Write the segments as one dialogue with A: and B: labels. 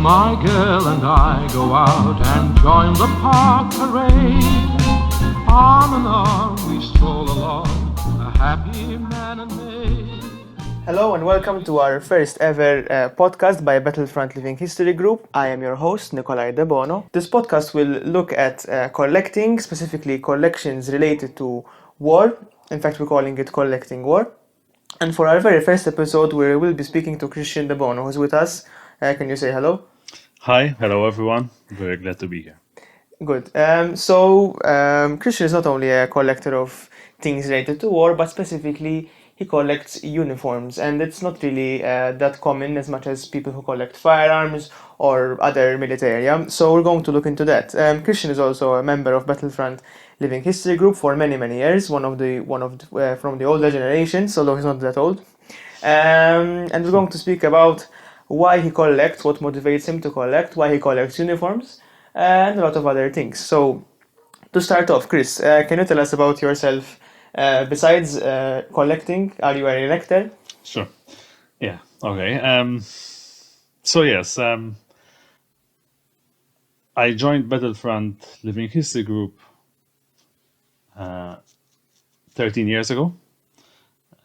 A: my girl and I go out and join the park parade. Arm in arm we stroll along, a happy man and maid.
B: Hello and welcome to our first ever podcast by Battlefront Living History Group. I am your host, Nikolai Debono. This podcast will look at collecting, specifically collections related to war. In fact, we're calling it Collecting War. And for our very first episode, we will be speaking to Christian Debono, who's with us. Can you say hello?
C: Hi, hello everyone. Very glad to be here.
B: Good. Christian is not only a collector of things related to war, but specifically he collects uniforms, and it's not really that common as much as people who collect firearms or other militaria. So we're going to look into that. Christian is also a member of Battlefront Living History Group for many years, from the older generations, although he's not that old. And we're going to speak about why he collects, what motivates him to collect, why he collects uniforms, and a lot of other things. So, to start off, Chris, can you tell us about yourself? Besides collecting, are you a reenactor?
C: Sure. Yeah. Okay. So yes, I joined Battlefront Living History Group 13 years ago.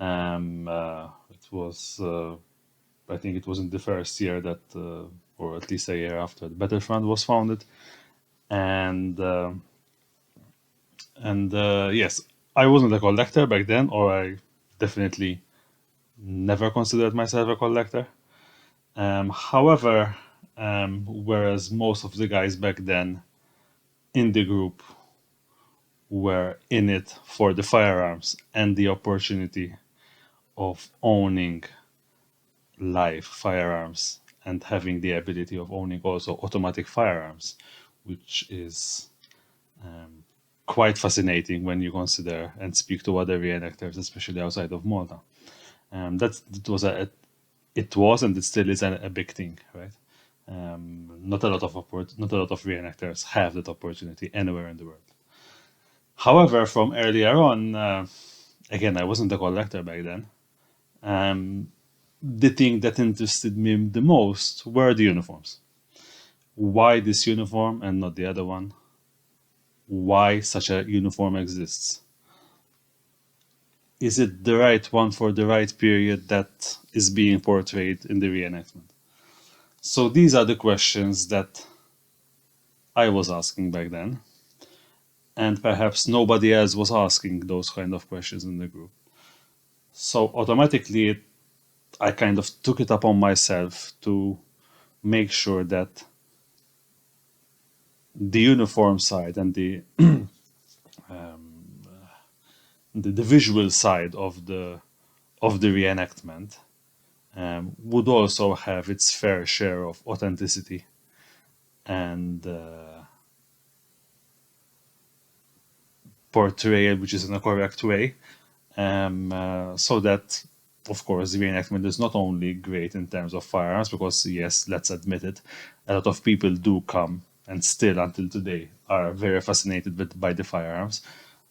C: It was, I think, it was in the first year that, or at least a year after, the Battlefront was founded, and yes, I wasn't a collector back then, or I definitely never considered myself a collector. However, whereas most of the guys back then in the group were in it for the firearms and the opportunity of owning live firearms and having the ability of owning also automatic firearms, which is quite fascinating when you consider and speak to other reenactors, especially outside of Malta. It was and it still is a big thing, right? Not a lot of reenactors have that opportunity anywhere in the world. However, from earlier on, again, I wasn't a collector back then. The thing that interested me the most were the uniforms. Why this uniform and not the other one? Why such a uniform exists? Is it the right one for the right period that is being portrayed in the reenactment? So these are the questions that I was asking back then, and perhaps nobody else was asking those kind of questions in the group. So automatically, I kind of took it upon myself to make sure that the uniform side and the the visual side of the reenactment would also have its fair share of authenticity and portrayal, which is in a correct way, so that, of course, the reenactment is not only great in terms of firearms, because yes, let's admit it, a lot of people do come and still until today are very fascinated by the firearms.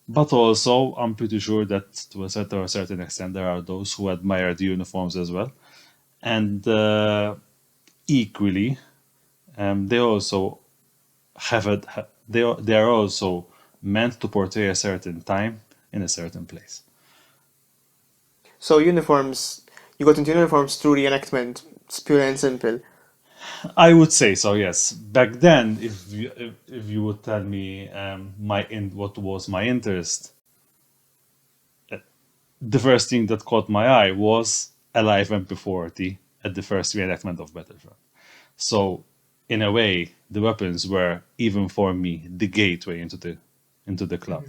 C: But also, I'm pretty sure that to a certain extent, there are those who admire the uniforms as well. And equally, they also they are also meant to portray a certain time in a certain place.
B: So uniforms, you got into uniforms through reenactment. It's pure and simple.
C: I would say so, yes. Back then, if you would tell me what was my interest, the first thing that caught my eye was a live MP40 at the first reenactment of Battlefront. So, in a way, the weapons were, even for me, the gateway into the club,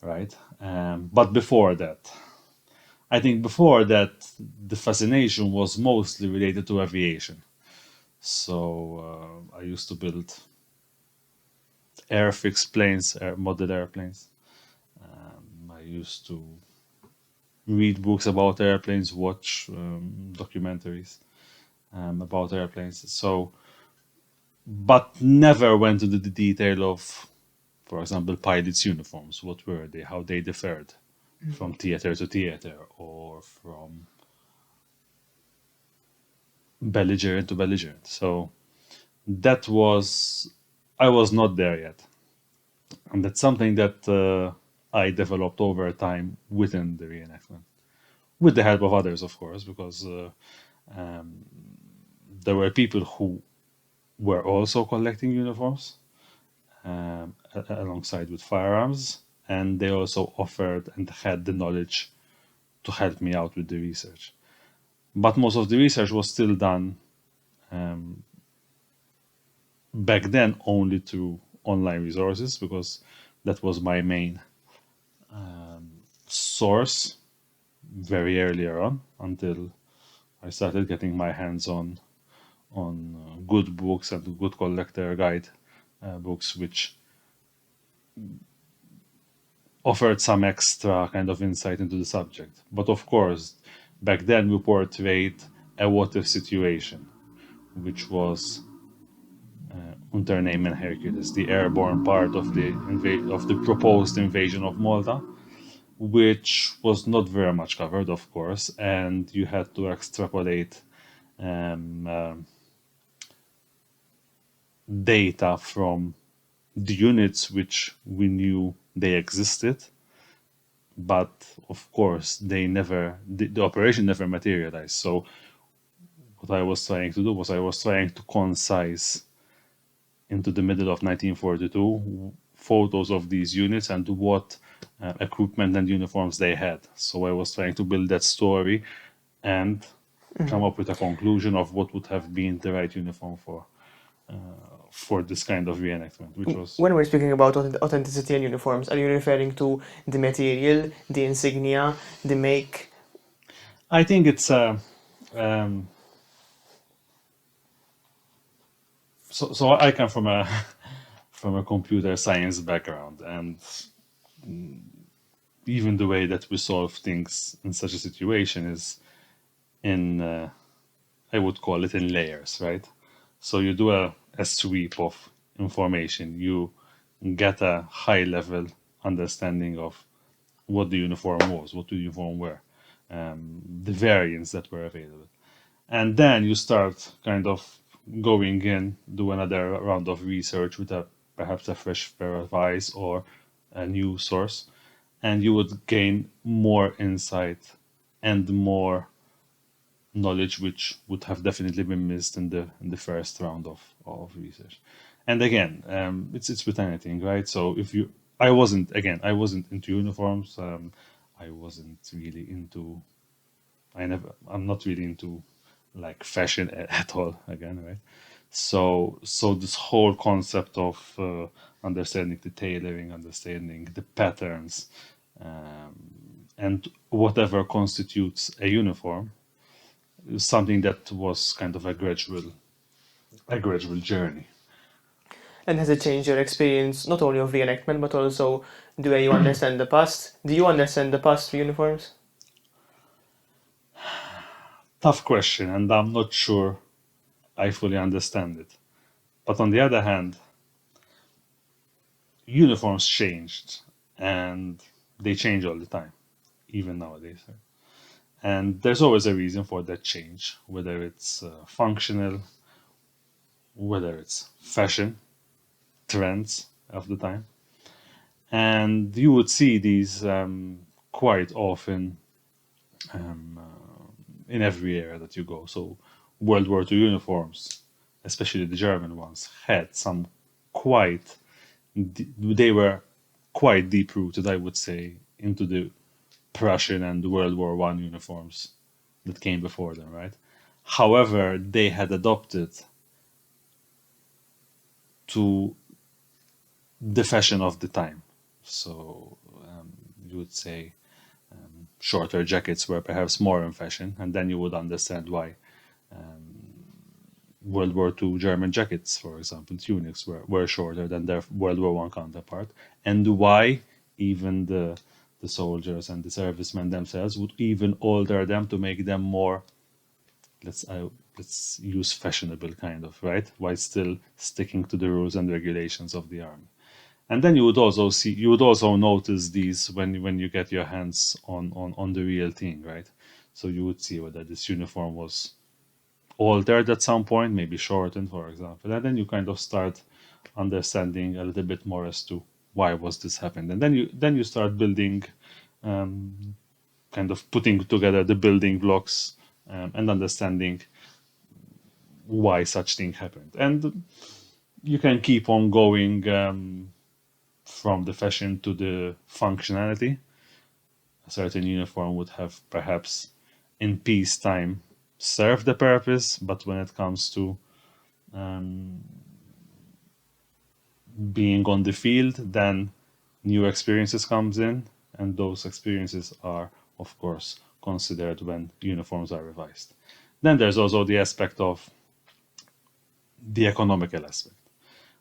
C: right? But before that, I think before that, the fascination was mostly related to aviation. So I used to build airfix planes, model airplanes. I used to read books about airplanes, watch documentaries about airplanes. So, but never went into the detail of, for example, pilots' uniforms. What were they? How they differed from theater to theater, or from belligerent to belligerent. So that was, I was not there yet. And that's something that I developed over time within the reenactment, with the help of others, of course, because um, there were people who were also collecting uniforms alongside with firearms, and they also offered and had the knowledge to help me out with the research. But most of the research was still done back then only through online resources, because that was my main source very earlier on, until I started getting my hands on good books and good collector guide books, which offered some extra kind of insight into the subject. But of course, back then we portrayed a what if situation, which was Unter Name and Hercules, the airborne part of the proposed invasion of Malta, which was not very much covered, of course, and you had to extrapolate um, uh, data from the units which we knew they existed, but of course the operation never materialized. So what I was trying to do was I was trying to concise into the middle of 1942 photos of these units and what equipment and uniforms they had. So I was trying to build that story and come up with a conclusion of what would have been the right uniform for this kind of reenactment, which was.
B: When we're speaking about authenticity and uniforms, are you referring to the material, the insignia, the make?
C: I think it's um, so I come from a from a computer science background, and even the way that we solve things in such a situation is in I would call it in layers, right? So you do a sweep of information, you get a high level understanding of what the uniform was, what the uniform were, the variants that were available. And then you start kind of going in, do another round of research with perhaps a fresh pair of eyes or a new source, and you would gain more insight and more knowledge which would have definitely been missed in the first round of research. And again, it's with anything, right? So if you, I wasn't into uniforms. I wasn't really into. I'm not really into like fashion at all. Again, right? So this whole concept of understanding the tailoring, understanding the patterns, and whatever constitutes a uniform is something that was kind of a gradual journey.
B: And has it changed your experience not only of reenactment but also the way you understand the past? Do you understand the past for uniforms?
C: Tough question, and I'm not sure I fully understand it. But on the other hand, uniforms changed, and they change all the time, even nowadays. Right? And there's always a reason for that change, whether it's functional, whether it's fashion, trends of the time. And you would see these quite often in every area that you go. So, World War II uniforms, especially the German ones, had some quite, they were quite deep rooted, I would say, into the Prussian and World War One uniforms that came before them, right? However, they had adopted to the fashion of the time. So you would say shorter jackets were perhaps more in fashion, and then you would understand why World War II German jackets, for example, tunics were shorter than their World War One counterpart, and why even the soldiers and the servicemen themselves would even alter them to make them more, let's use fashionable kind of, right, while still sticking to the rules and regulations of the army. And then you would also notice these when you get your hands on the real thing, right? So you would see whether this uniform was altered at some point, maybe shortened, for example, and then you kind of start understanding a little bit more as to why was this happened, and then you start building, kind of putting together the building blocks, and understanding why such thing happened, and you can keep on going, from the fashion to the functionality. A certain uniform would have perhaps in peacetime served the purpose, but when it comes to being on the field, then new experiences comes in, and those experiences are, of course, considered when uniforms are revised. Then there's also the aspect of the economical aspect,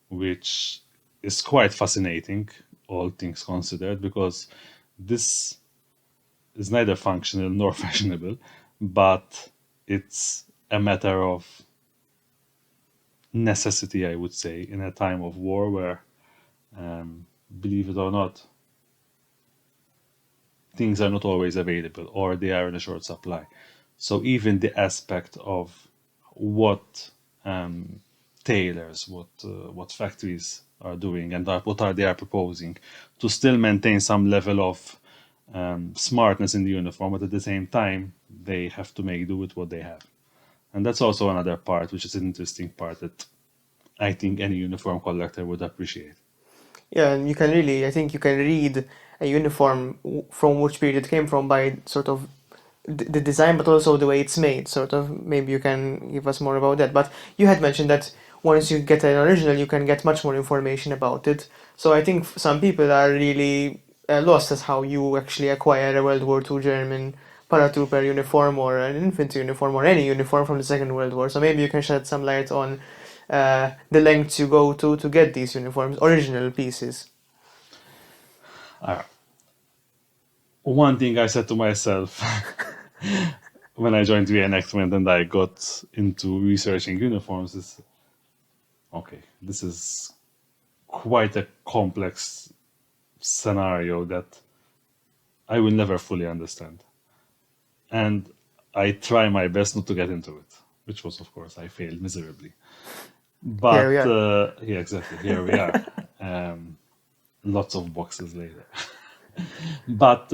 C: which is quite fascinating, all things considered, because this is neither functional nor fashionable, but it's a matter of necessity, I would say, in a time of war where, believe it or not, things are not always available or they are in a short supply. So even the aspect of what, tailors, what factories are doing, and what are they are proposing to still maintain some level of, smartness in the uniform, but at the same time they have to make do with what they have. And that's also another part, which is an interesting part that I think any uniform collector would appreciate.
B: Yeah, and I think you can read a uniform from which period it came from by sort of the design, but also the way it's made. Sort of, maybe you can give us more about that. But you had mentioned that once you get an original, you can get much more information about it. So I think some people are really lost as how you actually acquire a World War II German paratrooper uniform or an infantry uniform or any uniform from the Second World War. So maybe you can shed some light on the lengths you go to get these uniforms, original pieces.
C: One thing I said to myself when I joined reenactment and I got into researching uniforms is, okay, this is quite a complex scenario that I will never fully understand. And I try my best not to get into it, which was, of course, I failed miserably.
B: Here we
C: But
B: are.
C: yeah, exactly, here we are. Lots of boxes later. But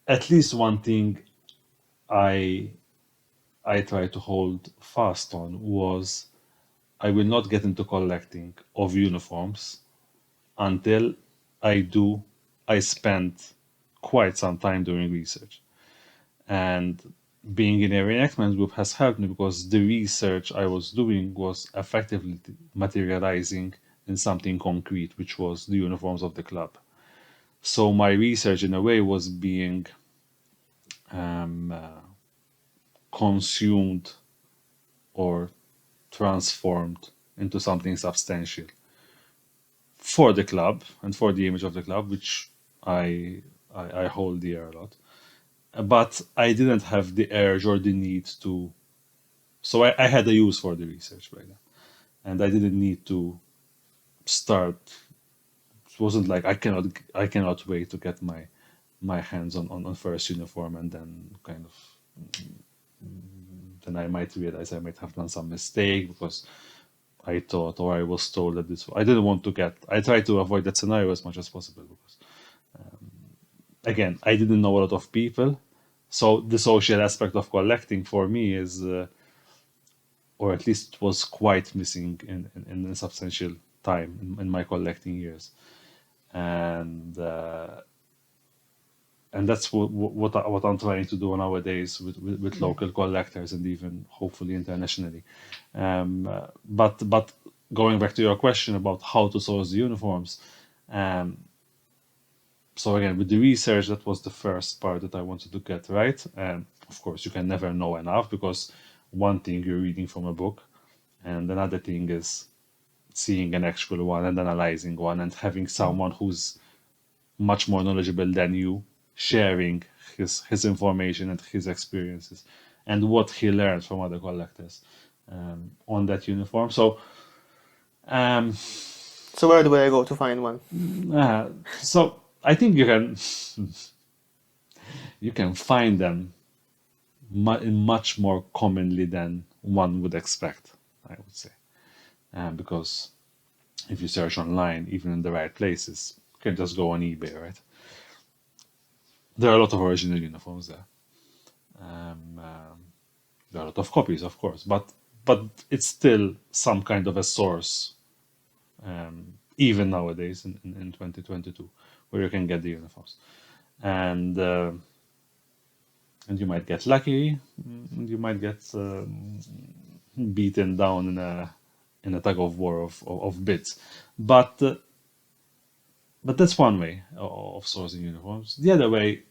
C: at least one thing I I tried to hold fast on was I will not get into collecting of uniforms until I do I spent quite some time doing research. And being in a reenactment group has helped me because the research I was doing was effectively materializing in something concrete, which was the uniforms of the club. So my research, in a way, was being, consumed or transformed into something substantial for the club and for the image of the club, which I hold dear a lot. But I didn't have the urge or the need to. So I had a use for the research back then, and I didn't need to start. It wasn't like I cannot wait to get my hands on first uniform, and then kind of then I might realize I might have done some mistake because I thought or I was told that this. I didn't want to get. I tried to avoid that scenario as much as possible because, again, I didn't know a lot of people, so the social aspect of collecting for me is, or at least was quite missing in a substantial time in my collecting years, and that's what I'm trying to do nowadays with local collectors and even hopefully internationally. But going back to your question about how to source the uniforms, so again with the research, that was the first part that I wanted to get right. And of course, you can never know enough because one thing you're reading from a book, and another thing is seeing an actual one and analyzing one and having someone who's much more knowledgeable than you sharing his information and his experiences and what he learned from other collectors, on that uniform. So
B: So where do I go to find one?
C: so I think you can find them much more commonly than one would expect, I would say. Because if you search online, even in the right places, you can just go on eBay, right? There are a lot of original uniforms there. There are a lot of copies, of course, but it's still some kind of a source, even nowadays in 2022, where you can get the uniforms, and and you might get lucky, and you might get beaten down in a tug of war of bids, but that's one way of sourcing uniforms. The other way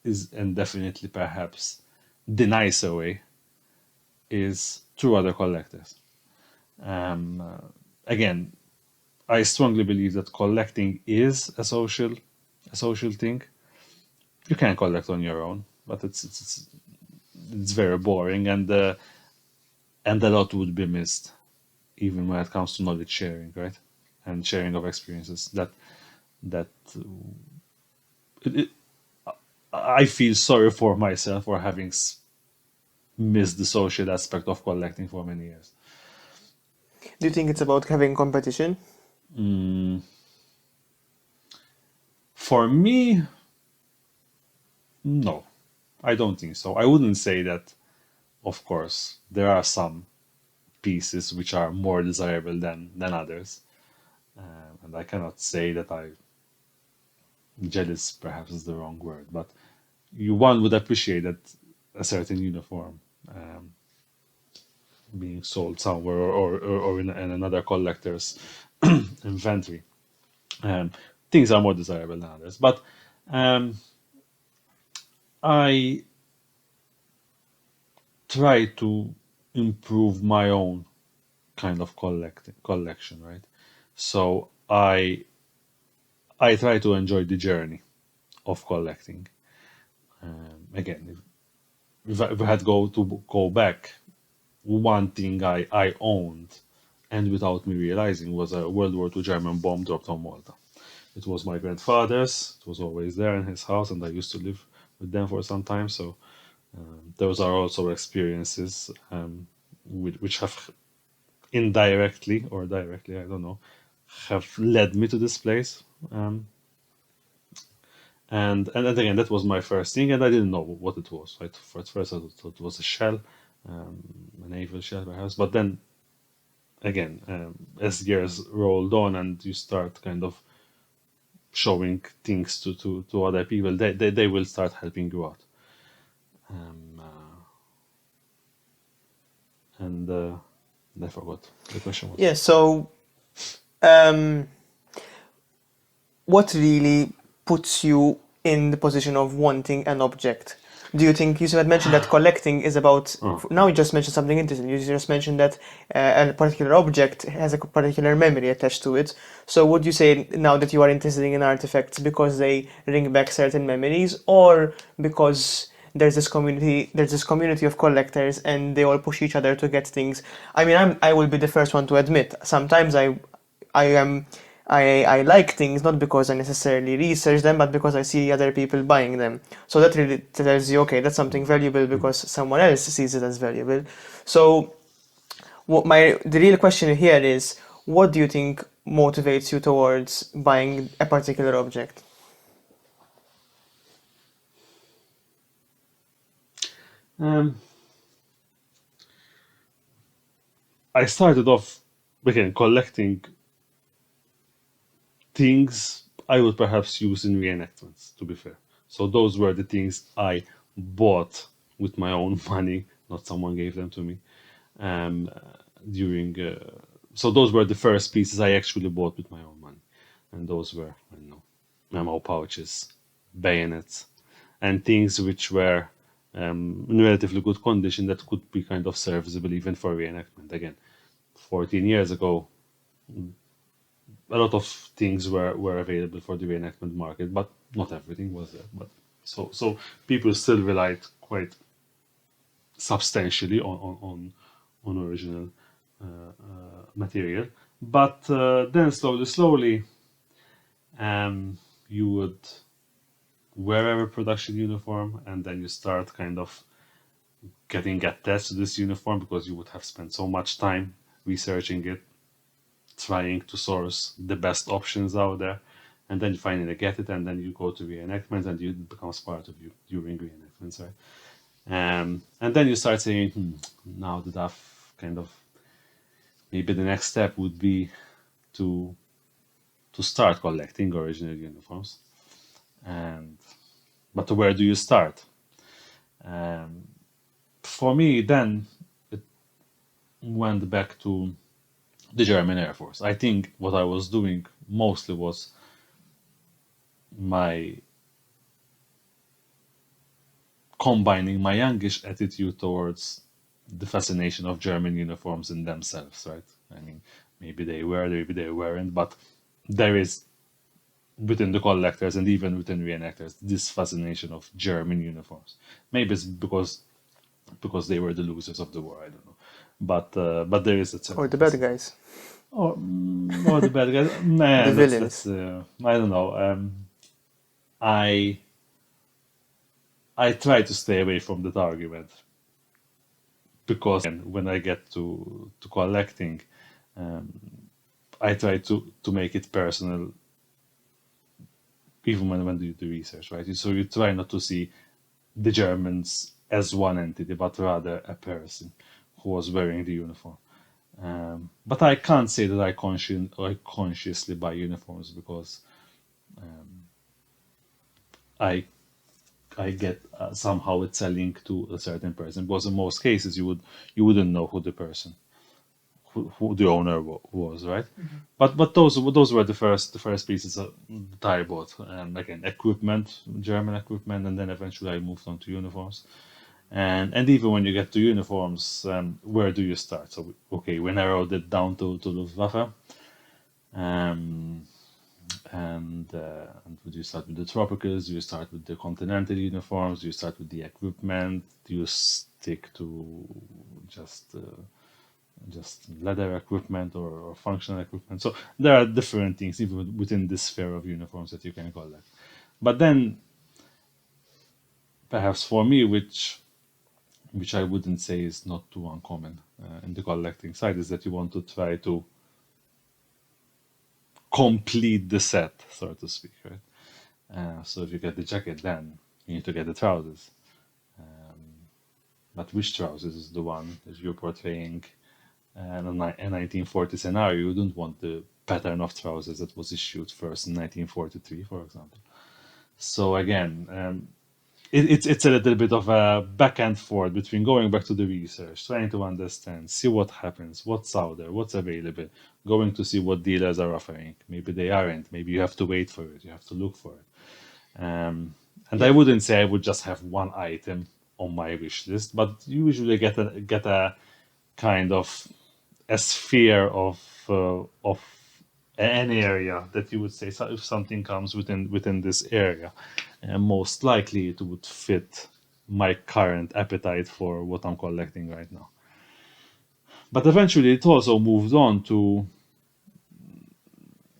C: is, and definitely perhaps the nicer way, is through other collectors. Again, I strongly believe that collecting is a social thing. You can collect on your own, but it's very boring, and a lot would be missed, even when it comes to knowledge sharing, right, and sharing of experiences. That it, I feel sorry for myself for having missed the social aspect of collecting for many years.
B: Do you think it's about having competition?
C: For me, no, I don't think so. I wouldn't say that. Of course, there are some pieces which are more desirable than others, and I cannot say that I jealous. Perhaps is the wrong word, but one would appreciate that a certain uniform being sold somewhere, or in another collector's inventory. Um, Things are more desirable than others, but um, I try to improve my own kind of collection, right? So I try to enjoy the journey of collecting. Again, if I had go back, one thing I owned, and without me realizing, was a World War II German bomb dropped on Malta. It was my grandfather's. It was always there in his house, and I used to live with them for some time. So those are also experiences which have indirectly or directly, I don't know, have led me to this place. And again, that was my first thing, and I didn't know what it was. Right, at first I thought it was a shell, a naval shell perhaps. But then again, as years rolled on, and you start kind of showing things to other people, they will start helping you out. And I forgot the question was.
B: Yeah, so um, what really puts you in the position of wanting an object? Do you think you had mentioned that collecting is about? Now you just mentioned something interesting. You just mentioned that a particular object has a particular memory attached to it. So would you say now that you are interested in artifacts because they bring back certain memories, or because there's this community of collectors and they all push each other to get things? I mean, I will be the first one to admit sometimes I am. I like things not because I necessarily research them, but because I see other people buying them. So that really tells you, okay, that's something valuable because someone else sees it as valuable. So the real question here is, what do you think motivates you towards buying a particular object?
C: Um, I started off again collecting things I would perhaps use in reenactments, to be fair. So those were the things I bought with my own money, not someone gave them to me. Um, during So those were the first pieces I actually bought with my own money, and those were, I don't know, ammo pouches, bayonets, and things which were in relatively good condition that could be kind of serviceable even for reenactment. Again, 14 years ago, a lot of things were available for the reenactment market, but not everything was there. But so people still relied quite substantially on original material. But then slowly, you would wear a production uniform, and then you start kind of getting attached to this uniform because you would have spent so much time researching it, trying to source the best options out there, and then you finally get it, and then you go to reenactment, and it becomes part of you during reenactments, right? And then you start saying, now that I've kind of, maybe the next step would be to start collecting original uniforms. But where do you start? For me, then it went back to the German Air Force. I think what I was doing mostly was combining my youngish attitude towards the fascination of German uniforms in themselves, right? I mean, maybe they were, maybe they weren't, but there is within the collectors and even within reenactors this fascination of German uniforms. Maybe it's because they were the losers of the war. I don't know, but there is a certain
B: Or the bad guys.
C: or the bad guys. Nah,
B: The
C: that's,
B: villains.
C: I don't know. I try to stay away from that argument because when I get to collecting, I try to make it personal, even when you do research, right? So you try not to see the Germans as one entity, but rather a person who was wearing the uniform. But I can't say that I consciously buy uniforms because I get somehow it's a link to a certain person. Because in most cases you wouldn't know who the person, who the owner was, right? But those were the first pieces that I bought. Again, equipment, German equipment, and then eventually I moved on to uniforms. And even when you get to uniforms, where do you start? So okay, we narrowed it down to Luftwaffe. And would you start with the tropicals? Do you start with the continental uniforms? Do you start with the equipment? Do you stick to just leather equipment or functional equipment? So there are different things even within this sphere of uniforms that you can collect. But then, perhaps for me, which I wouldn't say is not too uncommon in the collecting side, is that you want to try to complete the set, so to speak, right? So if you get the jacket, then you need to get the trousers. But which trousers is the one that you're portraying in a 1940 scenario? You don't want the pattern of trousers that was issued first in 1943, for example. So again, it's a little bit of a back and forth between going back to the research, trying to understand, see what happens, what's out there, what's available, going to see what dealers are offering. Maybe they aren't. Maybe you have to wait for it. You have to look for it. And I wouldn't say I would just have one item on my wish list, but you usually get a kind of a sphere of an area that you would say, so if something comes within this area, most likely it would fit my current appetite for what I'm collecting right now. But eventually it also moved on to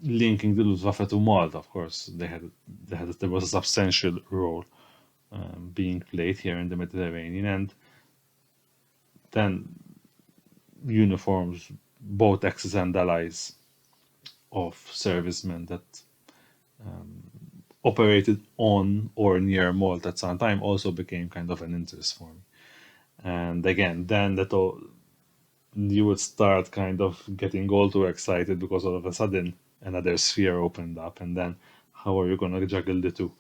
C: linking the Luftwaffe to Malta. Of course, there was a substantial role being played here in the Mediterranean, and then uniforms, both Axis and Allies, of servicemen that operated on or near Malta at some time also became kind of an interest for me. And again, then you would start kind of getting all too excited because all of a sudden another sphere opened up, and then how are you going to juggle the two?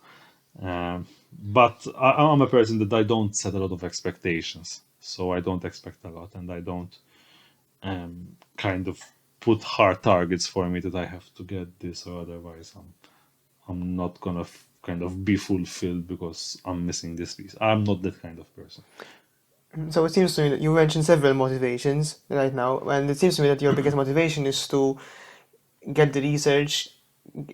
C: But I'm a person that I don't set a lot of expectations, so I don't expect a lot, and I don't kind of put hard targets for me that I have to get this, or otherwise I'm not gonna kind of be fulfilled because I'm missing this piece. I'm not that kind of person.
B: So it seems to me that you mentioned several motivations right now, and it seems to me that your biggest motivation is to get the research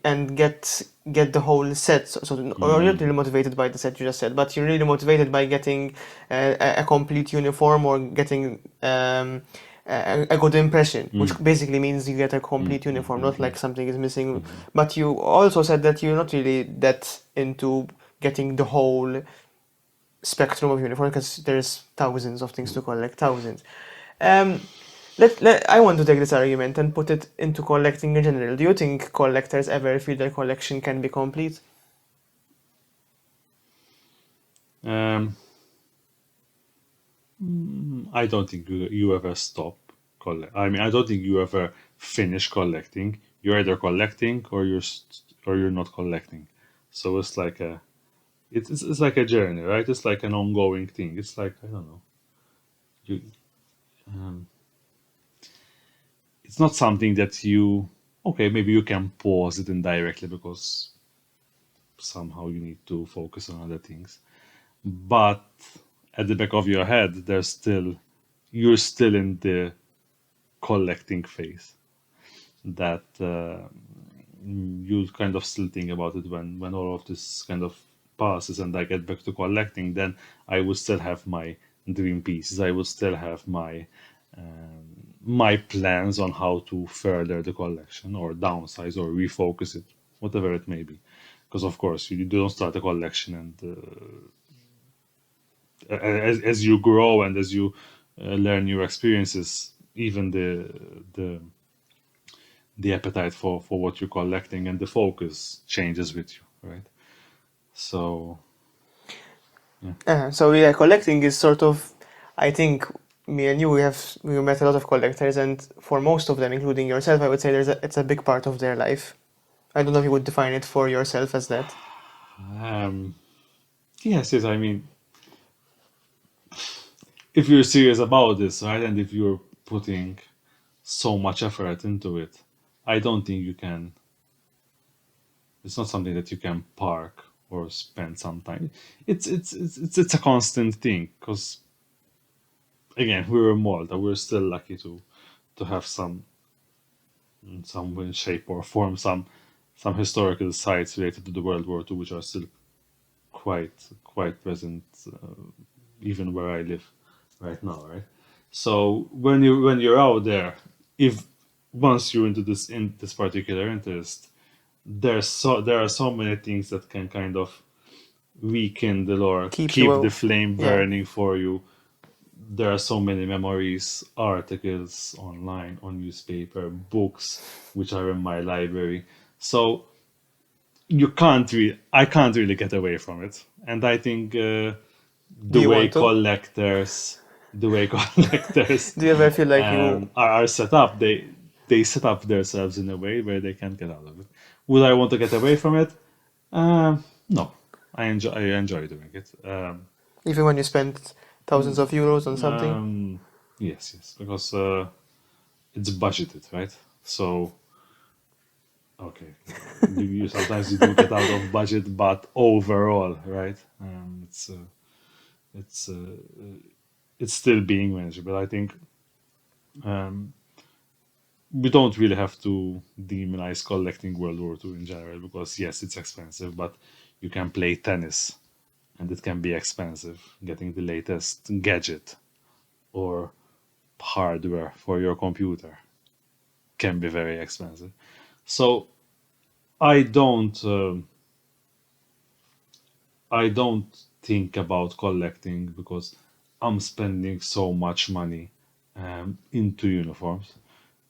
B: and get the whole set. So or you're not really motivated by the set you just said, but you're really motivated by getting a complete uniform or getting a good impression, which basically means you get a complete uniform, not like something is missing. But you also said that you're not really that into getting the whole spectrum of uniform because there's thousands of things to collect, thousands. Um, I want to take this argument and put it into collecting in general. Do you think collectors ever feel their collection can be complete?
C: Um, I don't think you ever stop collect. I mean, I don't think you ever finish collecting. You're either collecting or or you're not collecting. So it's like it's like a journey, right? It's like an ongoing thing. It's like I don't know. You um, it's not something that you okay. Maybe you can pause it indirectly because somehow you need to focus on other things. But at the back of your head, you're still in the collecting phase that you kind of still think about it when all of this kind of passes and I get back to collecting, then I would still have my dream pieces. I would still have my plans on how to further the collection or downsize or refocus it, whatever it may be. Because of course you don't start a collection and as you grow and as you learn new experiences, even the appetite for what you're collecting and the focus changes with you, right? So
B: So yeah, collecting is sort of, I think me and you we met a lot of collectors, and for most of them, including yourself, I would say it's a big part of their life. I don't know if you would define it for yourself as that.
C: um, yes, I mean, if you're serious about this, right, and if you're putting so much effort into it, I don't think you can. It's not something that you can park or spend some time. It's a constant thing because again, we're in Malta. We're still lucky to have some in some way, shape, or form some historical sites related to the World War II, which are still quite present, even where I live right now, right? So when you're out there, if once you're into this particular interest, there are so many things that can kind of rekindle or
B: Keep you
C: keep the
B: out.
C: flame
B: Yeah.
C: burning for you. There are so many memories, articles online, on newspaper, books, which are in my library. So I can't really get away from it. And I think
B: Do
C: the
B: you
C: way
B: want to?
C: collectors, the way collectors
B: Do you ever feel like you?
C: are set up, they set up themselves in a way where they can't get out of it. Would I want to get away from it? No, I enjoy doing it.
B: Even when you spend thousands of euros on something?
C: Um, yes, because it's budgeted, right? So okay, you sometimes you do get out of budget, but overall, right? It's it's still being managed, but I think um, we don't really have to demonize collecting World War II in general because yes, it's expensive, but you can play tennis and it can be expensive. Getting the latest gadget or hardware for your computer can be very expensive. So I don't I don't think about collecting because I'm spending so much money into uniforms.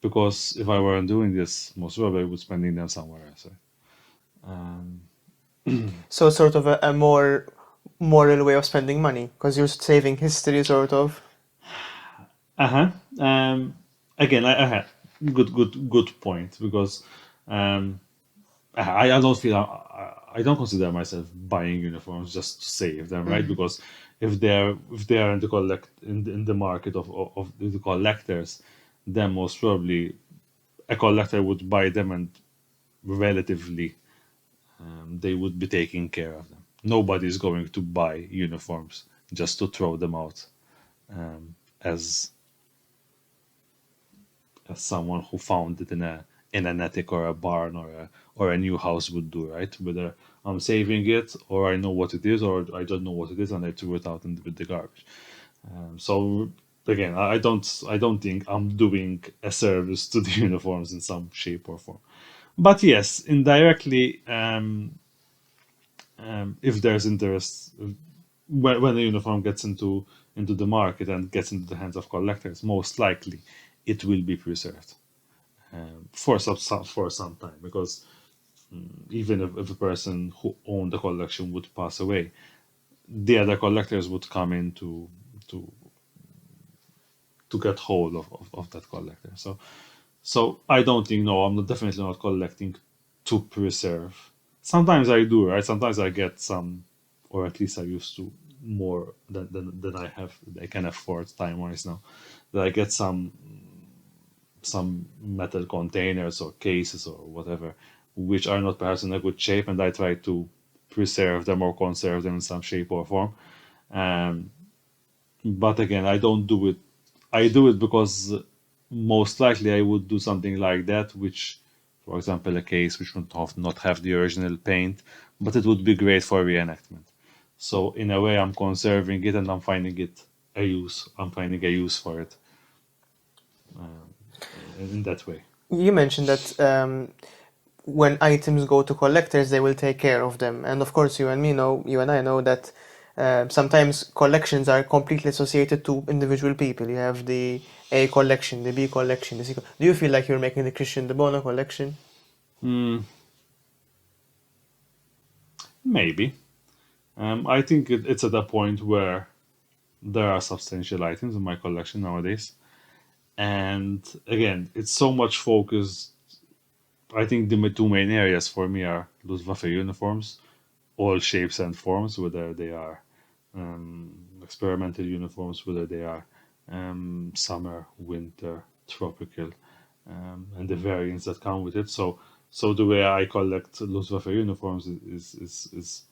C: Because if I weren't doing this, most probably I would spending them somewhere else. Right?
B: So it's sort of a more moral way of spending money because you're saving history, sort of.
C: Uh-huh. Again, I had good point because um, I don't feel I don't consider myself buying uniforms just to save them, right? Because if they are in the market of the collectors, then most probably a collector would buy them and relatively they would be taking care of them. Nobody's going to buy uniforms just to throw them out as someone who found it in an attic or a barn or a new house would do, right? Whether I'm saving it or I know what it is or I don't know what it is and I threw it out with the garbage. So again, I don't think I'm doing a service to the uniforms in some shape or form. But yes, indirectly, if there's interest, when the uniform gets into the market and gets into the hands of collectors, most likely it will be preserved for some time, because even if a person who owned the collection would pass away, the other collectors would come in to get hold of that collector. So I don't think, no, I'm not, definitely not collecting to preserve. Sometimes I do, right? Sometimes I get some, or at least I used to, more than I can afford time wise now. That I get some metal containers or cases or whatever, which are not perhaps in a good shape, and I try to preserve them or conserve them in some shape or form. Um, but again, I don't do it. I do it because most likely I would do something like that, which, for example, a case which would not have the original paint, but it would be great for reenactment. So in a way, I'm conserving it and I'm finding it a use. I'm finding a use for it in that way.
B: You mentioned that when items go to collectors, they will take care of them. And of course, you and I know that sometimes collections are completely associated to individual people. You have the A collection, the B collection, the C. Do you feel like you're making the Christian Debono collection?
C: Maybe. I think it's at a point where there are substantial items in my collection nowadays. And again, it's so much focus. I think the two main areas for me are Luftwaffe uniforms, all shapes and forms, whether they are experimental uniforms, whether they are summer, winter, tropical, and the variants that come with it. So the way I collect Luftwaffe uniforms is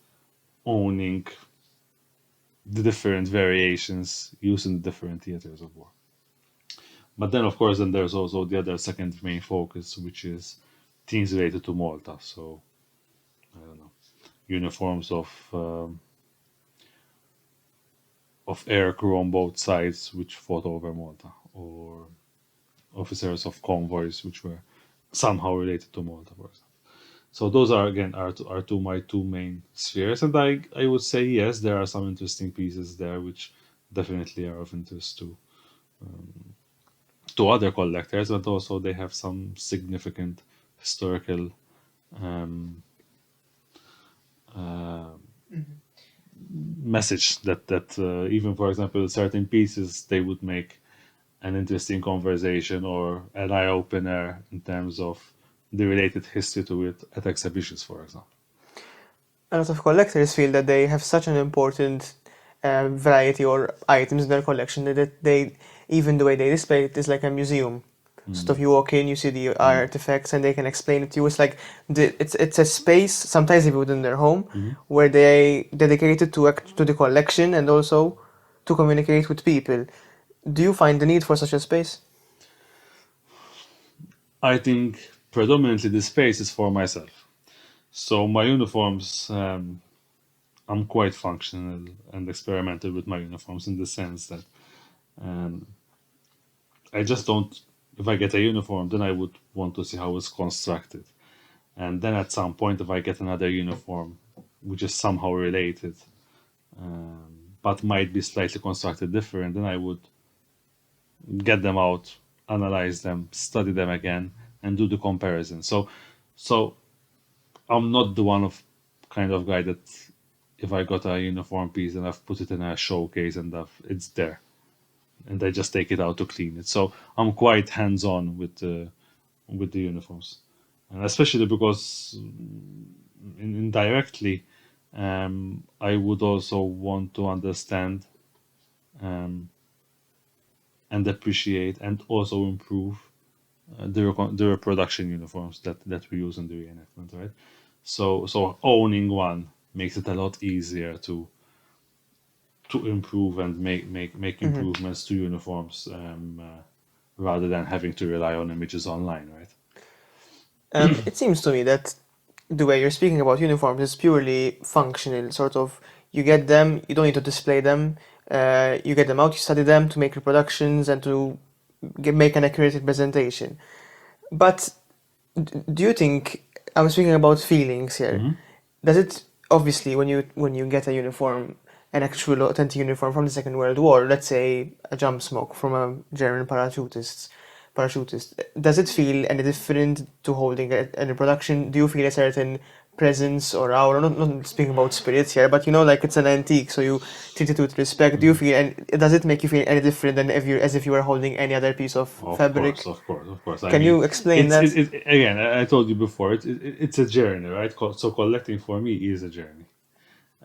C: owning the different variations used in the different theaters of war. But then, of course, then there's also the other second main focus, which is things related to Malta. So I don't know, uniforms of air crew on both sides which fought over Malta, or officers of convoys which were somehow related to Malta, for example. So those are again my two main spheres, and I would say yes, there are some interesting pieces there which definitely are of interest to other collectors, but also they have some significant historical message that even, for example, certain pieces they would make an interesting conversation or an eye opener in terms of the related history to it at exhibitions, for example.
B: A lot of collectors feel that they have such an important variety or items in their collection that they, even the way they display it is like a museum. Sort of, you walk in, you see the artifacts, and they can explain it to you. It's like it's a space, sometimes even within their home, where they dedicated to the collection and also to communicate with people. Do you find the need for such a space?
C: I think predominantly the space is for myself. So my uniforms, I'm quite functional and experimental with my uniforms in the sense that I just don't. If I get a uniform, then I would want to see how it's constructed, and then at some point, if I get another uniform, which is somehow related, but might be slightly constructed different, then I would get them out, analyze them, study them again, and do the comparison. So I'm not the one of kind of guy that if I got a uniform piece and I've put it in a showcase and it's there, and I just take it out to clean it. So I'm quite hands-on with the uniforms, and especially because indirectly, I would also want to understand and appreciate and also improve the reproduction uniforms that we use in the reenactment, right? So owning one makes it a lot easier to improve and make improvements to uniforms rather than having to rely on images online, right?
B: It seems to me that the way you're speaking about uniforms is purely functional, sort of. You get them, you don't need to display them. You get them out, you study them to make reproductions and to make an accurate representation. But do you think, I'm speaking about feelings here, does it, obviously when you get a uniform, an actual authentic uniform from the Second World War, let's say a jump smoke from a German parachutist, does it feel any different to holding it in a production? Do you feel a certain presence or aura? Not speaking about spirits here, but like it's an antique, so you treat it with respect. Do you feel, and does it make you feel any different than as if you were holding any other piece of fabric?
C: Of course. I
B: Can
C: mean,
B: you explain that?
C: again, I told you before, it's a journey, right? So collecting for me is a journey.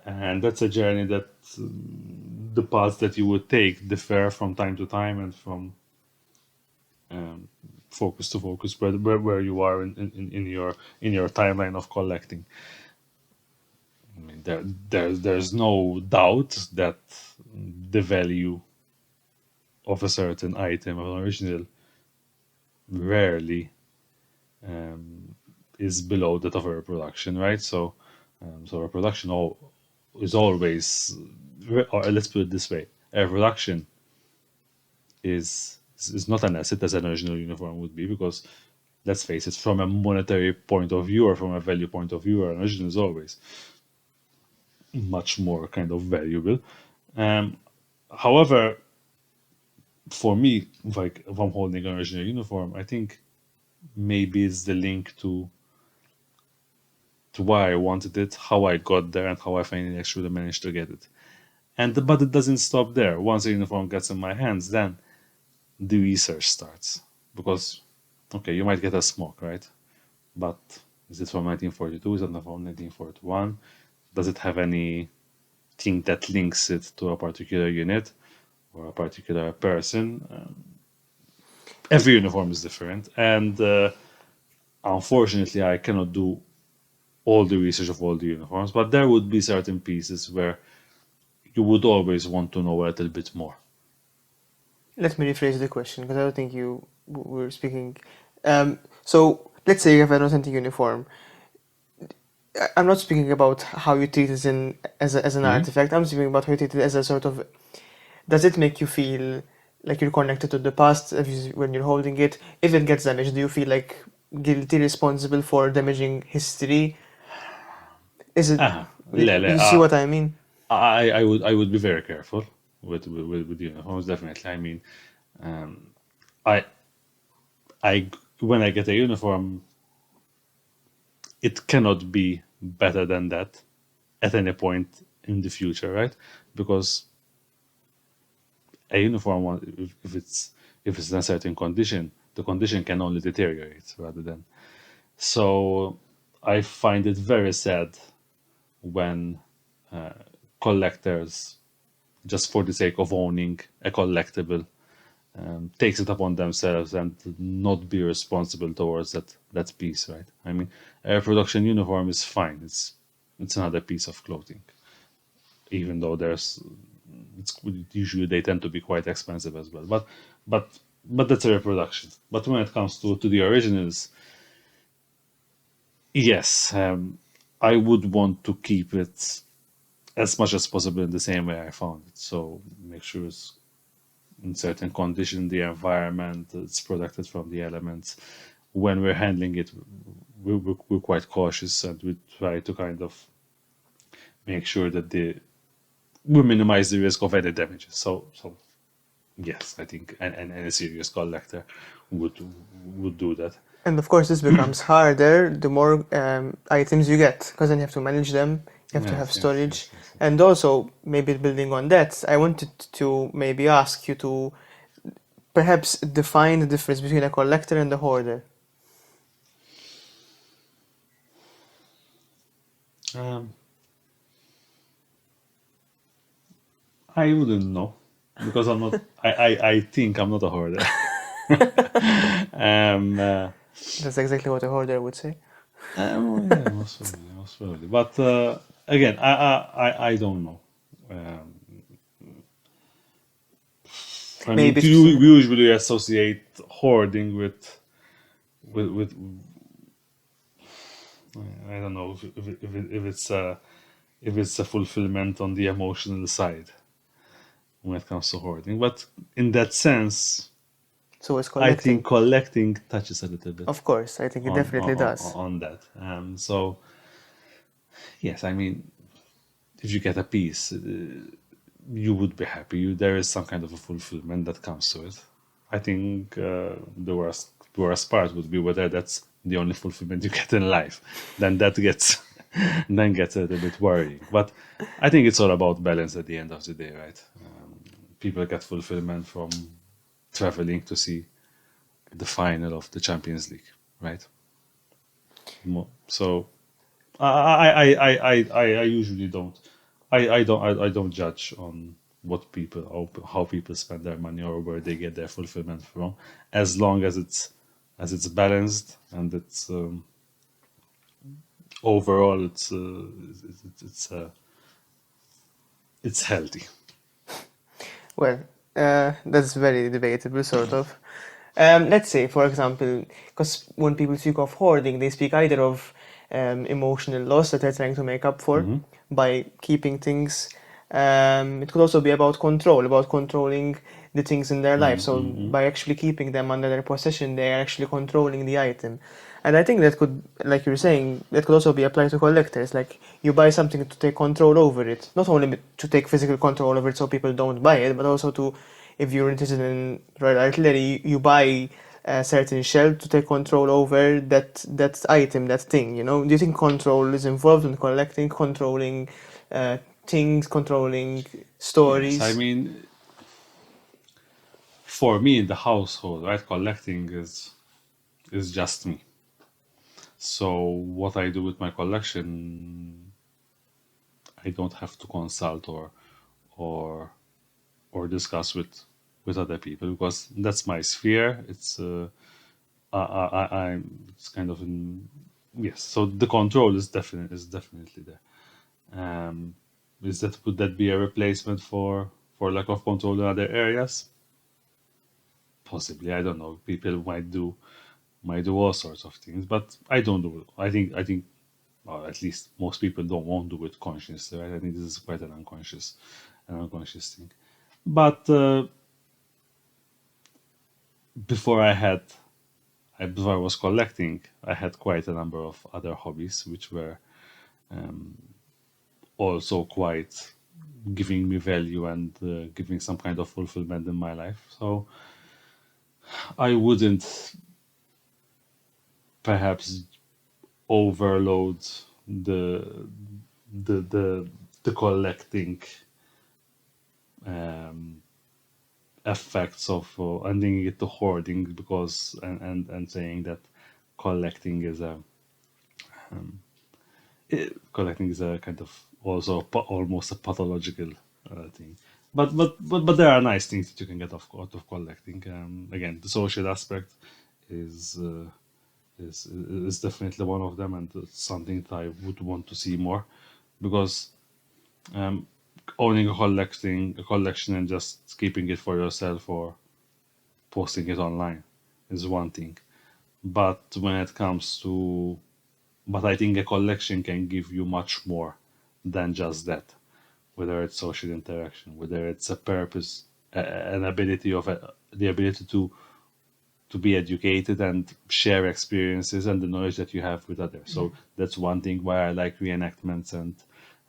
C: And that's a journey that the paths that you would take differ from time to time and from focus to focus, where you are in your timeline of collecting. I mean, there's no doubt that the value of a certain item of an original rarely is below that of a reproduction, right? So a reproduction is always, or let's put it this way: a reproduction is not an asset as an original uniform would be, because let's face it, from a monetary point of view or from a value point of view, an original is always much more kind of valuable. However, for me, like if I'm holding an original uniform, I think maybe it's the link to why I wanted it, how I got there, and how I finally actually managed to get it. But it doesn't stop there. Once a uniform gets in my hands, then the research starts. Because, okay, you might get a smoke, right? But is it from 1942? Is it from 1941? Does it have anything that links it to a particular unit or a particular person? Every uniform is different. And unfortunately, I cannot do all the research of all the uniforms, but there would be certain pieces where you would always want to know a little bit more.
B: Let me rephrase the question, because I don't think you were speaking. So let's say you have an authentic uniform. I'm not speaking about how you treat it as an artifact. I'm speaking about how you treat it as a sort of. Does it make you feel like you're connected to the past when you're holding it? If it gets damaged, do you feel like guilty, responsible for damaging history? Is it? You see what I mean?
C: I would be very careful with uniforms. Definitely. I mean, I when I get a uniform, it cannot be better than that at any point in the future, right? Because a uniform, if it's in a certain condition, the condition can only deteriorate rather than. So I find it very sad when collectors, just for the sake of owning a collectible, takes it upon themselves and not be responsible towards that piece, right? I mean, a production uniform is fine. It's another piece of clothing, even though usually they tend to be quite expensive as well. But that's a reproduction. But when it comes to the originals, yes, I would want to keep it as much as possible in the same way I found it. So make sure it's in certain condition, the environment, it's protected from the elements. When we're handling it, we're quite cautious, and we try to kind of make sure that we minimize the risk of any damages. So yes, I think any serious collector would do that.
B: And of course, this becomes harder the more items you get, because then you have to manage them, you have to have storage.
C: Yes.
B: And also, maybe building on that, I wanted to maybe ask you to perhaps define the difference between a collector and a hoarder.
C: I wouldn't know, because I'm not. I think I'm not a hoarder.
B: That's exactly what a hoarder would say.
C: Yeah, most probably. But again, I don't know. I mean,
B: Maybe
C: we usually associate hoarding with I don't know if it's a fulfillment on the emotional side when it comes to hoarding. But in that sense,
B: so is
C: I
B: collecting.
C: think collecting touches a little bit
B: Of course, I think it definitely does.
C: on that. So yes, I mean, if you get a piece, you would be happy. There is some kind of a fulfillment that comes to it. I think the worst part would be whether that's the only fulfillment you get in life. Then that gets then gets a little bit worrying. But I think it's all about balance at the end of the day, right? People get fulfillment from traveling to see the final of the Champions League, right? So I usually don't. I don't judge on what people how people spend their money or where they get their fulfillment from, as long as it's balanced and it's overall it's healthy.
B: Well, that's very debatable, sort of. Let's say, for example, because when people speak of hoarding, they speak either of emotional loss that they're trying to make up for by keeping things. It could also be about control, about controlling the things in their life. So by actually keeping them under their possession, they are actually controlling the item. And I think that could, like you're saying, that could also be applied to collectors. Like you buy something to take control over it, not only to take physical control over it so people don't buy it, but also to, if you're interested in Royal Artillery, you buy a certain shell to take control over that item, that thing. You know, do you think control is involved in collecting, controlling things, controlling stories?
C: Yes, I mean, for me in the household, right, collecting is just me. So what I do with my collection, I don't have to consult or or discuss with other people because that's my sphere. It's it's kind of in yes. So the control is definitely there. Would that be a replacement for lack of control in other areas? Possibly, I don't know. People might do all sorts of things, but I don't do it. I think, or at least most people don't want to do it consciously, right? I think this is quite an unconscious thing. But before before I was collecting, I had quite a number of other hobbies which were also quite giving me value and giving some kind of fulfillment in my life. So I wouldn't perhaps overload the the collecting effects of ending it to hoarding because and saying that collecting is a collecting is a kind of also almost a pathological thing. But there are nice things that you can get out of collecting. Again, the social aspect is uh, is definitely one of them, and it's something that I would want to see more because um, owning a collection and just keeping it for yourself or posting it online is one thing. But when it comes to but I think a collection can give you much more than just that. Whether it's social interaction, whether it's a purpose, an ability the ability to be educated and share experiences and the knowledge that you have with others. So that's one thing why I like reenactments and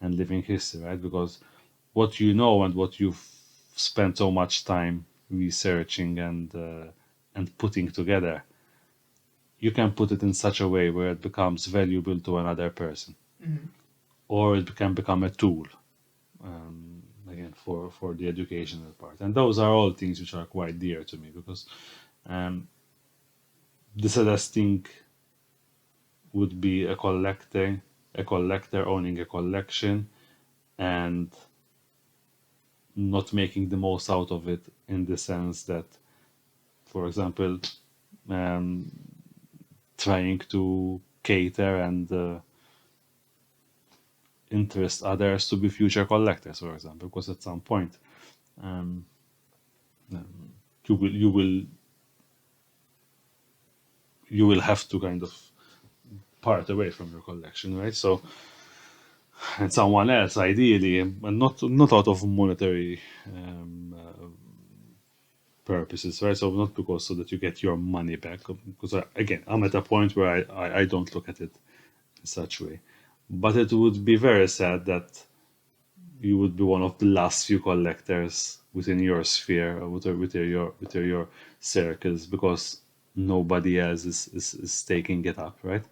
C: living history, right? Because what you know and what you've spent so much time researching and putting together, you can put it in such a way where it becomes valuable to another person, or it can become a tool again for the educational part. And those are all things which are quite dear to me because um, the saddest thing would be a collector owning a collection and not making the most out of it in the sense that, for example, um, trying to cater and interest others to be future collectors, for example, because at some point um, you will have to kind of part away from your collection, right? So, and someone else, ideally, and not out of monetary purposes, right? So not because so that you get your money back, because again, I'm at a point where I don't look at it in such way. But it would be very sad that you would be one of the last few collectors within your sphere, or within your circles, because nobody else is taking it up, right?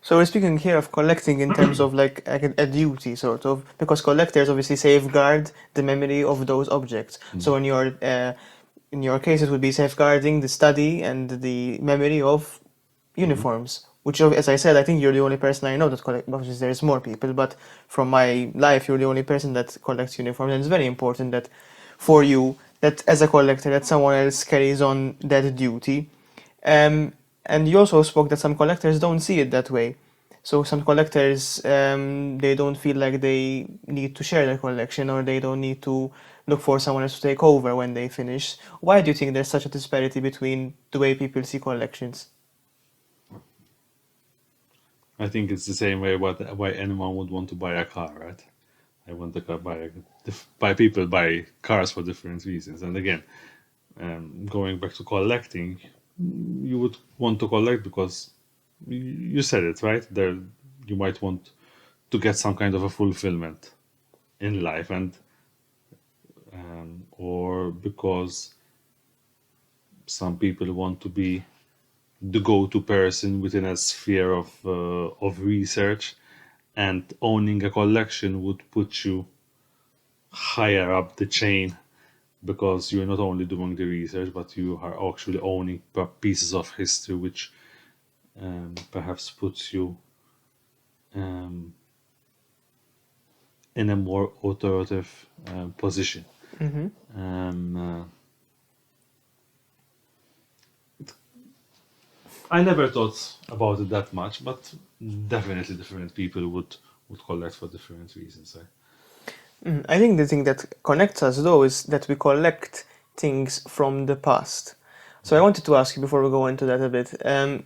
B: So we're speaking here of collecting in terms of like a duty, sort of, because collectors obviously safeguard the memory of those objects. So in your case, it would be safeguarding the study and the memory of uniforms. Which, as I said, I think you're the only person I know that collects. Obviously, there's more people, but from my life, you're the only person that collects uniforms, and it's very important that for you, that as a collector, that someone else carries on that duty. And you also spoke that some collectors don't see it that way. So some collectors, they don't feel like they need to share their collection, or they don't need to look for someone else to take over when they finish. Why do you think there's such a disparity between the way people see collections?
C: I think it's the same way why anyone would want to buy a car, right? I want to buy people buy cars for different reasons. And again, going back to collecting, you would want to collect because you said it, right? There, you might want to get some kind of a fulfillment in life, and or because some people want to be the go-to person within a sphere of research, and owning a collection would put you higher up the chain, because you're not only doing the research, but you are actually owning pieces of history, which perhaps puts you in a more authoritative position. I never thought about it that much, but definitely different people would collect for different reasons. Right?
B: I think the thing that connects us though is that we collect things from the past. So I wanted to ask you before we go into that a bit,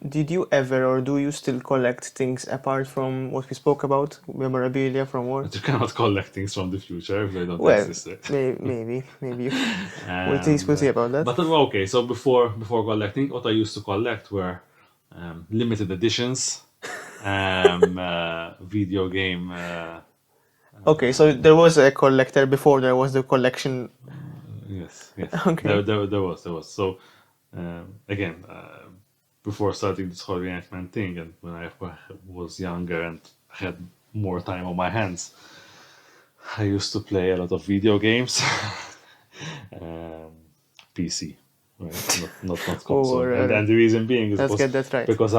B: did you ever or do you still collect things apart from what we spoke about, memorabilia from war?
C: But you cannot collect things from the future if they don't
B: Well,
C: exist. Right?
B: maybe we'll see about that.
C: But okay, so before collecting, what I used to collect were limited editions, video game.
B: Okay, so there was a collector before there was the collection.
C: Yes.
B: Okay.
C: There was. So again, before starting this whole reenactment thing, and when I was younger and had more time on my hands, I used to play a lot of video games, PC, right? Not console. And the reason being is
B: let's get that right.
C: because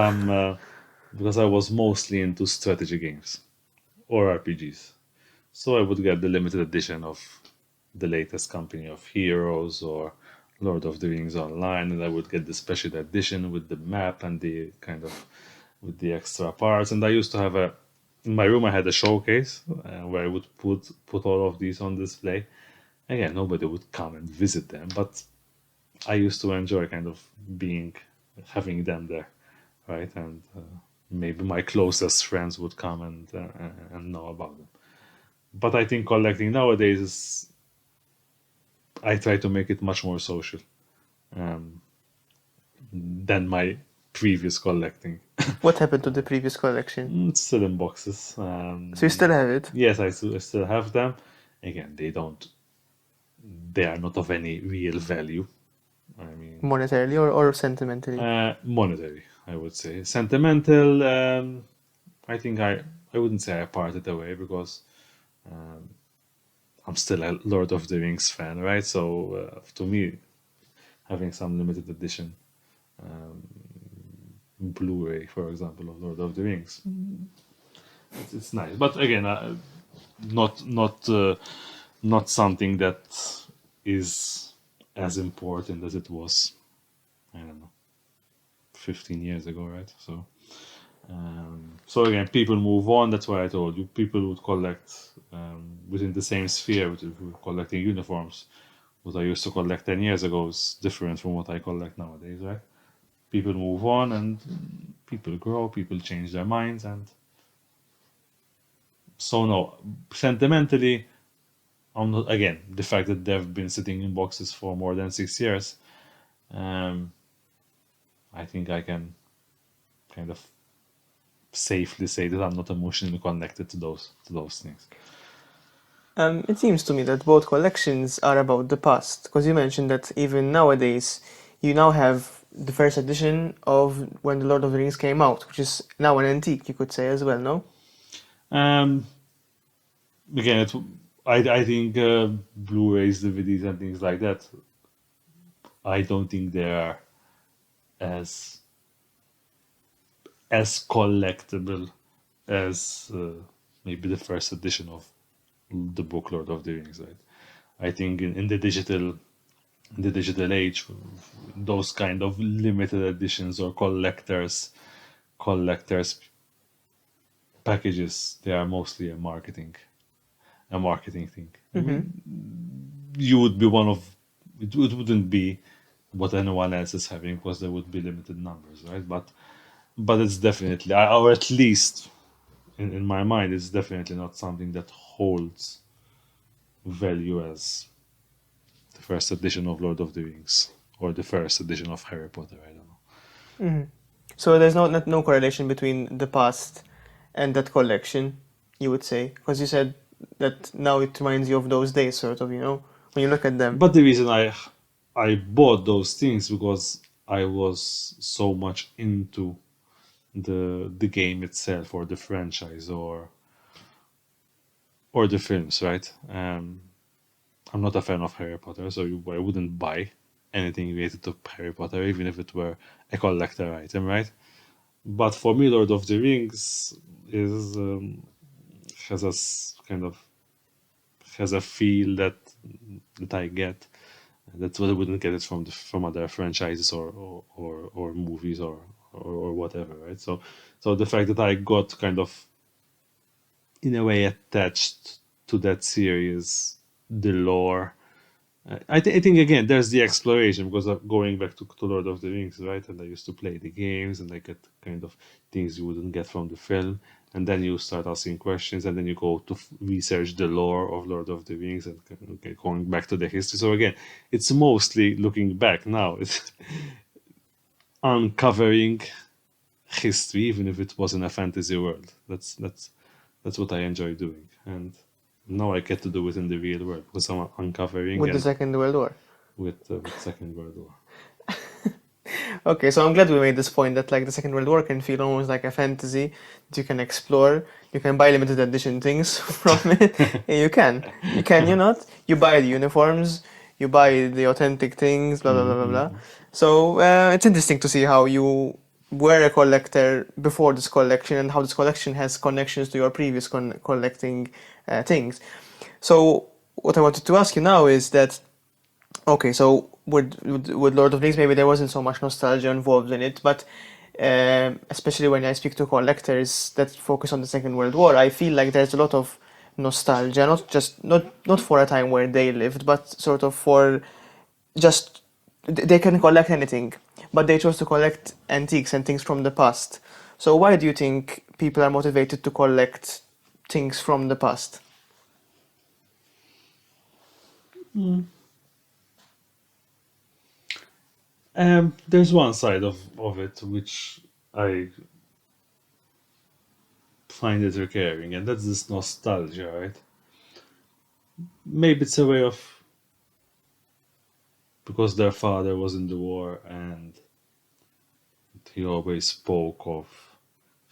C: because I was mostly into strategy games or RPGs. So I would get the limited edition of the latest Company of Heroes or Lord of the Rings Online, and I would get the special edition with the map and the kind of with the extra parts. And I used to have in my room I had a showcase where I would put all of these on display. Again, nobody would come and visit them, but I used to enjoy kind of having them there, right? And maybe my closest friends would come and know about them. But I think collecting nowadays is, I try to make it much more social than my previous collecting.
B: What happened to the previous collection?
C: It's still in boxes.
B: So you still have it?
C: Yes, I still have them. Again, they are not of any real value. I mean,
B: monetarily or sentimentally?
C: Monetary, I would say. Sentimental, I think I wouldn't say I parted away, because I'm still a Lord of the Rings fan, right? So to me, having some limited edition Blu-ray, for example, of Lord of the Rings, it's nice. But again, not something that is as important as it was, I don't know, 15 years ago, right? So again, people move on. That's why I told you people would collect within the same sphere. Collecting uniforms, what I used to collect 10 years ago is different from what I collect nowadays, right? People move on, and people grow, people change their minds, and so no, sentimentally, I'm not, again, the fact that they've been sitting in boxes for more than 6 years, I think I can kind of safely say that I'm not emotionally connected to those things.
B: It seems to me that both collections are about the past, because you mentioned that even nowadays, you now have the first edition of when the Lord of the Rings came out, which is now an antique, you could say as well, no?
C: Um, Again, I think Blu-rays, DVDs, and things like that. I don't think they are as collectible as maybe the first edition of the book Lord of the Rings. Right? I think in the digital age, those kind of limited editions or collectors packages, they are mostly a marketing thing. I
B: Mm-hmm.
C: mean, you would be one of it wouldn't be what anyone else is having because there would be limited numbers, right? But it's definitely, or at least in my mind, it's definitely not something that holds value as the first edition of Lord of the Rings or the first edition of Harry Potter. I don't know.
B: Mm-hmm. So there's no correlation between the past and that collection, you would say, because you said that now it reminds you of those days, sort of, when you look at them.
C: But the reason I bought those things because I was so much into the game itself or the franchise or the films, right? I'm not a fan of Harry Potter, so I wouldn't buy anything related to Harry Potter, even if it were a collector item, right? But for me, Lord of the Rings is has a kind of has a feel that I get. That's what I wouldn't get it from other franchises or movies or whatever, right? So the fact that I got kind of in a way attached to that series, the lore. I think again there's the exploration because of going back to Lord of the Rings, right? And I used to play the games and I get kind of things you wouldn't get from the film, and then you start asking questions, and then you go to research the lore of Lord of the Rings and okay, going back to the history. So again, it's mostly looking back now. It's uncovering history, even if it was in a fantasy world. That's what I enjoy doing, and now I get to do it in the real world because I'm uncovering
B: With the
C: and
B: Second World War.
C: with Second World War.
B: Okay, so I'm glad we made this point that like the Second World War can feel almost like a fantasy that you can explore. You can buy limited edition things from it. Yeah, you can. You not? You buy the uniforms, you buy the authentic things, blah blah blah blah blah.
C: Mm-hmm.
B: So it's interesting to see how you were a collector before this collection and how this collection has connections to your previous collecting things. So what I wanted to ask you now is that okay, so with Lord of the Rings, maybe there wasn't so much nostalgia involved in it, but especially when I speak to collectors that focus on the Second World War, I feel like there's a lot of nostalgia, not for a time where they lived, but sort of for just they can collect anything, but they chose to collect antiques and things from the past. So why do you think people are motivated to collect things from the past?
C: There's one side of it which I find it recurring, and that's this nostalgia, right? Maybe it's a way of because their father was in the war and he always spoke of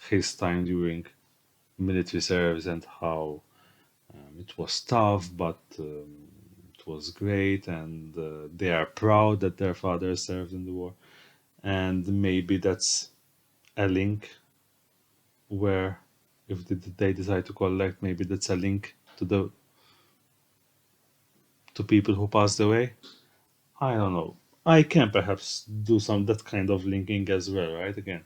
C: his time during military service and how it was tough, but it was great, and they are proud that their father served in the war. And maybe that's a link where, if they decide to collect, maybe that's a link to people who passed away. I don't know. I can perhaps do some that kind of linking as well, right? Again,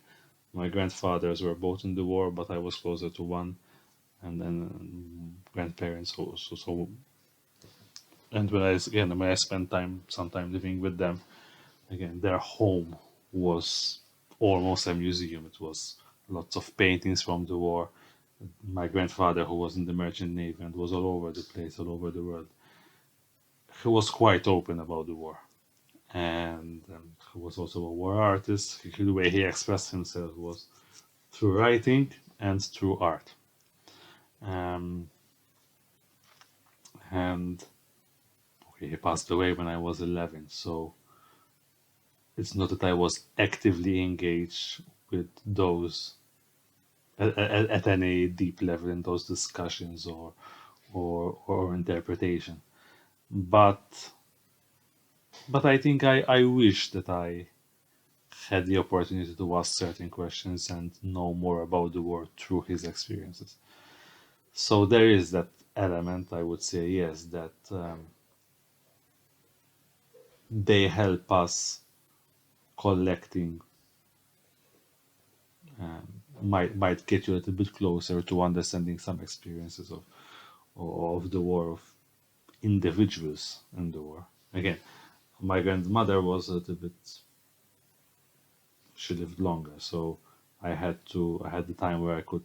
C: my grandfathers were both in the war, but I was closer to one, and then grandparents also. So and when I spent some time living with them, again, their home was almost a museum. It was lots of paintings from the war. My grandfather, who was in the merchant navy and was all over the place, all over the world, he was quite open about the war, and he was also a war artist. The way he expressed himself was through writing and through art. Um, And okay, he passed away when I was 11, so it's not that I was actively engaged with those at any deep level in those discussions or interpretation. But I think I wish that I had the opportunity to ask certain questions and know more about the war through his experiences. So there is that element, I would say, yes, that they help us collecting, might get you a little bit closer to understanding some experiences of the war, of individuals in the war. Again, my grandmother was a little bit, she lived longer, so I had the time where I could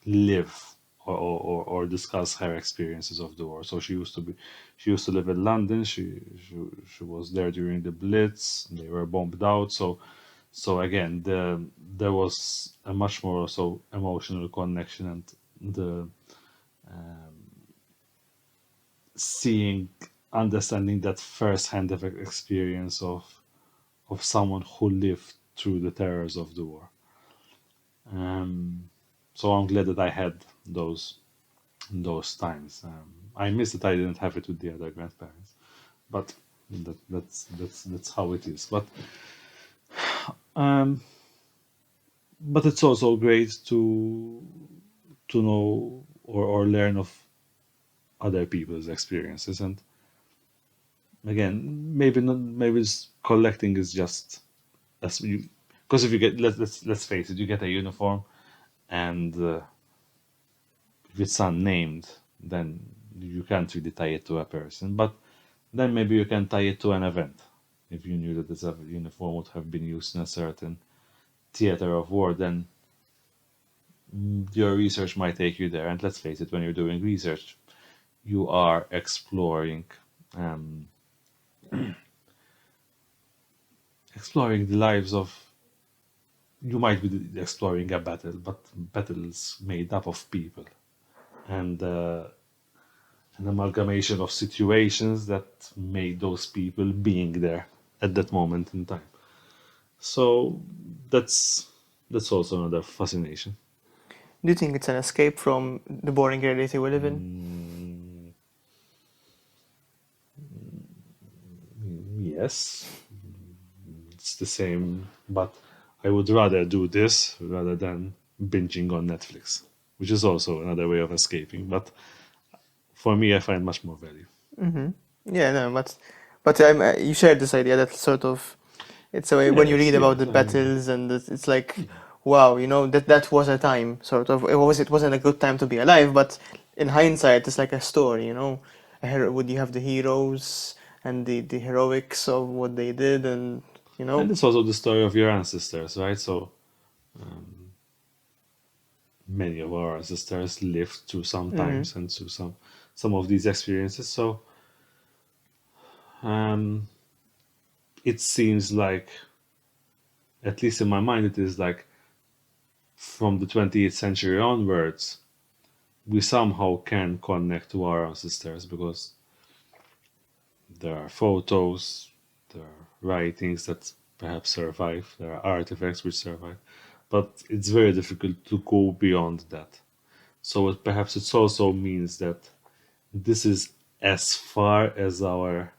C: live or discuss her experiences of the war. So she used to live in London. She was there during the Blitz. They were bombed out. So again, there was a much more so emotional connection, and the seeing, understanding that first-hand experience of someone who lived through the terrors of the war. So I'm glad that I had those times. I miss that I didn't have it with the other grandparents, but that's how it is. Um, but it's also great to know or learn of other people's experiences. And again, maybe not, maybe collecting is just as you, because if you get, let's face it, you get a uniform, and if it's unnamed, then you can't really tie it to a person. But then maybe you can tie it to an event. If you knew that this uniform would have been used in a certain theater of war, then your research might take you there. And let's face it, when you're doing research, you are um, exploring the lives of. You might be exploring a battle, but battles made up of people, and an amalgamation of situations that made those people being there at that moment in time. So that's also another fascination.
B: Do you think it's an escape from the boring reality we live in?
C: Yes, it's the same, but I would rather do this rather than binging on Netflix, which is also another way of escaping. But for me, I find much more value.
B: Yeah, no, but you shared this idea that sort of it's a way when you
C: Yes,
B: read about
C: yes.
B: the battles and it's like, wow, that was a time sort of. It wasn't a good time to be alive, but in hindsight, it's like a story, would you have the heroes and the heroics of what they did, and you
C: And
B: know.
C: it's also the story of your ancestors, right? So many of our ancestors lived through some
B: Hmm.
C: times and through some of these experiences. So um, it seems like, at least in my mind, it is like from the 20th century onwards, we somehow can connect to our ancestors because there are photos, there are writings that perhaps survive, there are artifacts which survive, but it's very difficult to go beyond that. So perhaps it also means that this is as far as our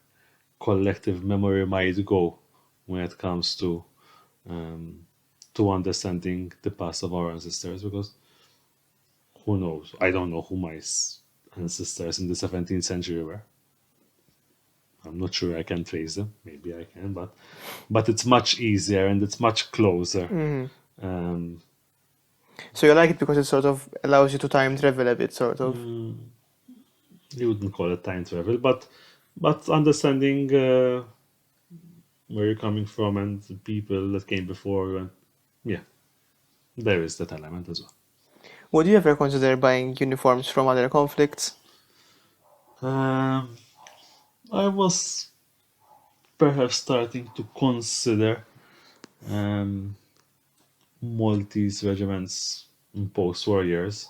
C: collective memory might go when it comes um, to understanding the past of our ancestors. Because who knows? I don't know who my ancestors in the 17th century were. I'm not sure I can trace them. Maybe I can, but it's much easier and it's much closer.
B: Hmm.
C: Um,
B: So you like it because it sort of allows you to time travel a bit, sort of.
C: you wouldn't call it time travel, but understanding where you're coming from and the people that came before you, and yeah, there is that element as well.
B: Would you ever consider buying uniforms from other conflicts?
C: Um, I was perhaps starting to consider Maltese regiments in post-war years.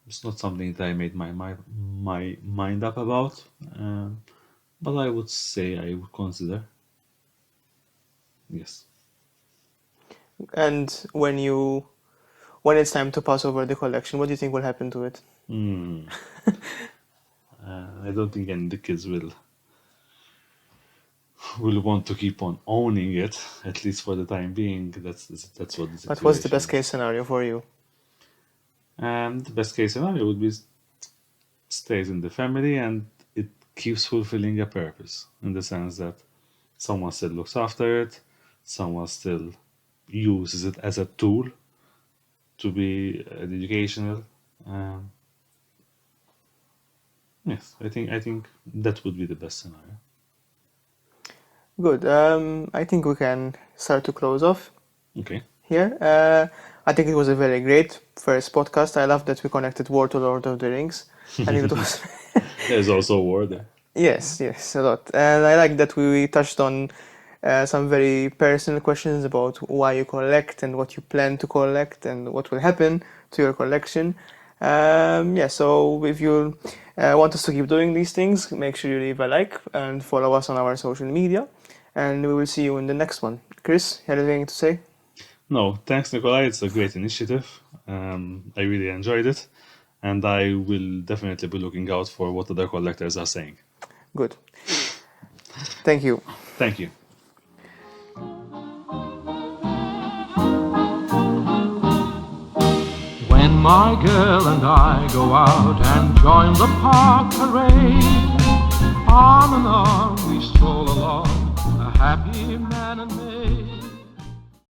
C: It's not something that I made my mind up about, but I would say I would consider. Yes.
B: And when it's time to pass over the collection, what do you think will happen to it?
C: Hmm. I don't think any of the kids will want to keep on owning it, at least for the time being. That's what the
B: But what's the
C: situation
B: best
C: is.
B: case scenario for you?
C: And the best case scenario would be stays in the family and it keeps fulfilling a purpose in the sense that someone still looks after it, someone still uses it as a tool to be educational. Um, yes, I think that would be the best scenario.
B: Good. I think we can start to close off
C: Okay,
B: here. I think it was a very great first podcast. I love that we connected war to Lord of the Rings. I think it was
C: there's also a war there.
B: yes, yes, a lot. And I like that we touched on some very personal questions about why you collect and what you plan to collect and what will happen to your collection. Yeah, so if you want us to keep doing these things, make sure you leave a like and follow us on our social media. And we will see you in the next one. Chris, you had anything to say?
C: No, thanks, Nikolai. It's a great initiative. I really enjoyed it, and I will definitely be looking out for what other collectors are saying.
B: Good. Thank you.
C: Thank you.
A: When my girl and I go out and join the park parade, arm in arm we stroll along, a happy man and maid.